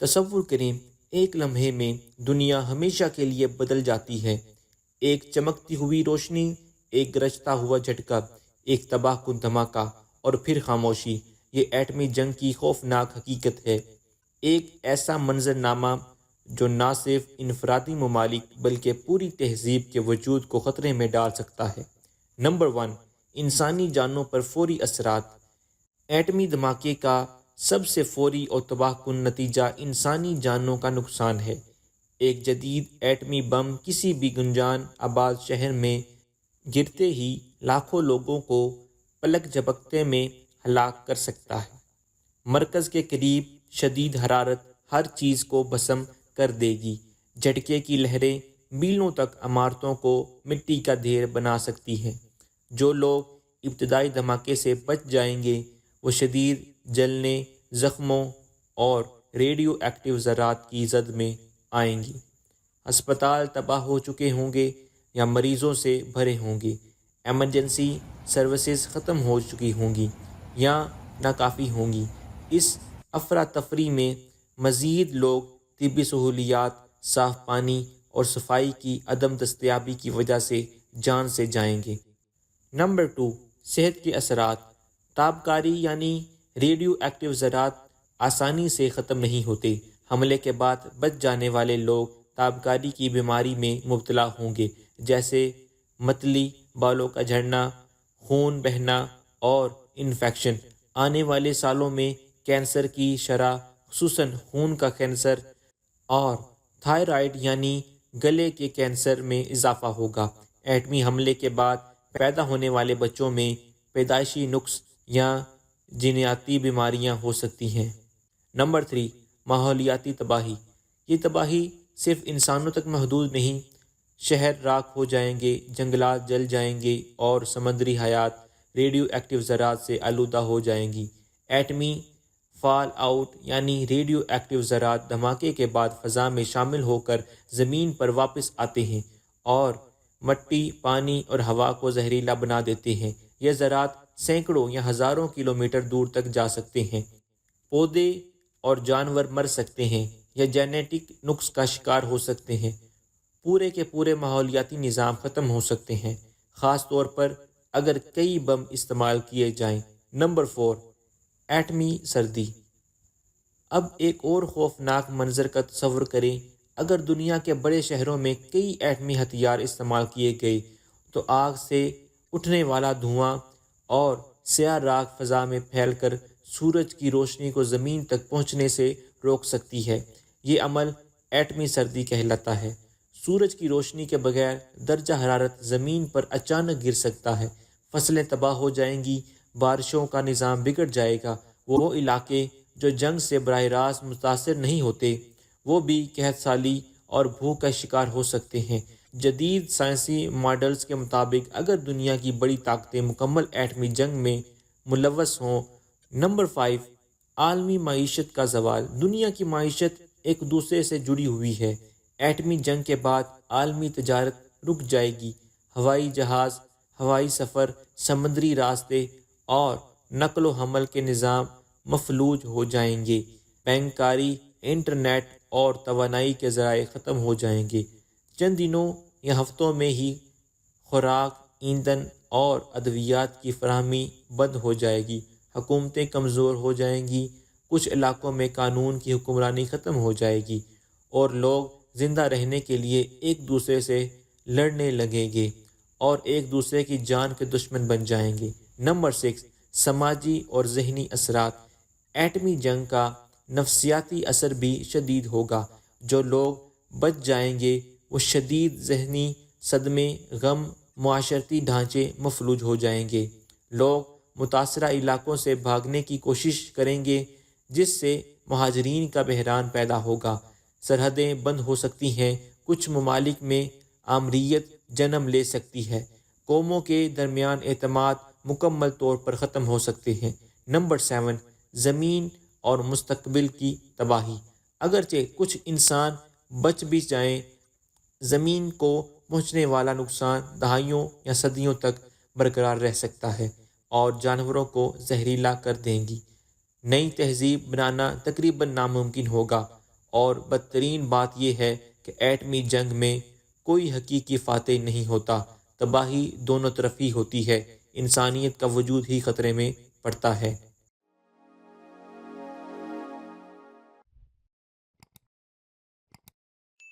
تصور کریں ایک لمحے میں دنیا ہمیشہ کے لیے بدل جاتی ہے۔ ایک چمکتی ہوئی روشنی، ایک گرجتا ہوا جھٹکا، ایک تباہ کن دھماکہ اور پھر خاموشی۔ یہ ایٹمی جنگ کی خوفناک حقیقت ہے، ایک ایسا منظرنامہ جو نہ صرف انفرادی ممالک بلکہ پوری تہذیب کے وجود کو خطرے میں ڈال سکتا ہے۔ نمبر 1، انسانی جانوں پر فوری اثرات۔ ایٹمی دھماکے کا سب سے فوری اور تباہ کن نتیجہ انسانی جانوں کا نقصان ہے۔ ایک جدید ایٹمی بم کسی بھی گنجان آباد شہر میں گرتے ہی لاکھوں لوگوں کو پلک جھپکتے میں ہلاک کر سکتا ہے۔ مرکز کے قریب شدید حرارت ہر چیز کو بھسم کر دے گی۔ جھٹکے کی لہریں میلوں تک عمارتوں کو مٹی کا ڈھیر بنا سکتی ہیں۔ جو لوگ ابتدائی دھماکے سے بچ جائیں گے وہ شدید جلنے، زخموں اور ریڈیو ایکٹیو ذرات کی زد میں آئیں گی۔ ہسپتال تباہ ہو چکے ہوں گے یا مریضوں سے بھرے ہوں گے۔ ایمرجنسی سروسز ختم ہو چکی ہوں گی یا ناکافی ہوں گی۔ اس افراتفری میں مزید لوگ طبی سہولیات، صاف پانی اور صفائی کی عدم دستیابی کی وجہ سے جان سے جائیں گے۔ نمبر 2، صحت کے اثرات۔ تابکاری یعنی ریڈیو ایکٹیو ذرات آسانی سے ختم نہیں ہوتے۔ حملے کے بعد بچ جانے والے لوگ تابکاری کی بیماری میں مبتلا ہوں گے، جیسے متلی، بالوں کا جھڑنا، خون بہنا اور انفیکشن۔ آنے والے سالوں میں کینسر کی شرح، خصوصاً خون کا کینسر اور تھائرائیڈ یعنی گلے کے کینسر میں اضافہ ہوگا۔ ایٹمی حملے کے بعد پیدا ہونے والے بچوں میں پیدائشی نقص یا جینیاتی بیماریاں ہو سکتی ہیں۔ نمبر 3، ماحولیاتی تباہی۔ یہ تباہی صرف انسانوں تک محدود نہیں، شہر راکھ ہو جائیں گے، جنگلات جل جائیں گے اور سمندری حیات ریڈیو ایکٹیو ذرات سے آلودہ ہو جائیں گی۔ ایٹمی فال آؤٹ یعنی ریڈیو ایکٹیو ذرات دھماکے کے بعد فضا میں شامل ہو کر زمین پر واپس آتے ہیں اور مٹی، پانی اور ہوا کو زہریلا بنا دیتے ہیں۔ یہ ذرات سینکڑوں یا ہزاروں کلومیٹر دور تک جا سکتے ہیں۔ پودے اور جانور مر سکتے ہیں یا جینیٹک نقص کا شکار ہو سکتے ہیں۔ پورے کے پورے ماحولیاتی نظام ختم ہو سکتے ہیں، خاص طور پر اگر کئی بم استعمال کیے جائیں۔ نمبر 4، ایٹمی سردی۔ اب ایک اور خوفناک منظر کا تصور کریں۔ اگر دنیا کے بڑے شہروں میں کئی ایٹمی ہتھیار استعمال کیے گئے تو آگ سے اٹھنے والا دھواں اور سیاہ راکھ فضا میں پھیل کر سورج کی روشنی کو زمین تک پہنچنے سے روک سکتی ہے۔ یہ عمل ایٹمی سردی کہلاتا ہے۔ سورج کی روشنی کے بغیر درجہ حرارت زمین پر اچانک گر سکتا ہے، فصلیں تباہ ہو جائیں گی، بارشوں کا نظام بگڑ جائے گا۔ وہ علاقے جو جنگ سے براہ راست متاثر نہیں ہوتے وہ بھی قحط سالی اور بھوک کا شکار ہو سکتے ہیں۔ جدید سائنسی ماڈلز کے مطابق اگر دنیا کی بڑی طاقتیں مکمل ایٹمی جنگ میں ملوث ہوں۔ نمبر 5، عالمی معیشت کا زوال۔ دنیا کی معیشت ایک دوسرے سے جڑی ہوئی ہے۔ ایٹمی جنگ کے بعد عالمی تجارت رک جائے گی۔ ہوائی جہاز، ہوائی سفر، سمندری راستے اور نقل و حمل کے نظام مفلوج ہو جائیں گے۔ بینک کاری، انٹرنیٹ اور توانائی کے ذرائع ختم ہو جائیں گے۔ چند دنوں یا ہفتوں میں ہی خوراک، ایندھن اور ادویات کی فراہمی بند ہو جائے گی۔ حکومتیں کمزور ہو جائیں گی، کچھ علاقوں میں قانون کی حکمرانی ختم ہو جائے گی اور لوگ زندہ رہنے کے لیے ایک دوسرے سے لڑنے لگیں گے اور ایک دوسرے کی جان کے دشمن بن جائیں گے۔ نمبر 6، سماجی اور ذہنی اثرات۔ ایٹمی جنگ کا نفسیاتی اثر بھی شدید ہوگا۔ جو لوگ بچ جائیں گے وہ شدید ذہنی صدمے، غم، معاشرتی ڈھانچے مفلوج ہو جائیں گے۔ لوگ متاثرہ علاقوں سے بھاگنے کی کوشش کریں گے جس سے مہاجرین کا بحران پیدا ہوگا۔ سرحدیں بند ہو سکتی ہیں، کچھ ممالک میں آمریت جنم لے سکتی ہے، قوموں کے درمیان اعتماد مکمل طور پر ختم ہو سکتے ہیں۔ نمبر 7، زمین اور مستقبل کی تباہی۔ اگرچہ کچھ انسان بچ بھی جائیں، زمین کو پہنچنے والا نقصان دہائیوں یا صدیوں تک برقرار رہ سکتا ہے اور جانوروں کو زہریلا کر دیں گی۔ نئی تہذیب بنانا تقریباً ناممکن ہوگا اور بدترین بات یہ ہے کہ ایٹمی جنگ میں کوئی حقیقی فاتح نہیں ہوتا، تباہی دونوں طرف ہی ہوتی ہے، انسانیت کا وجود ہی خطرے میں پڑتا ہے۔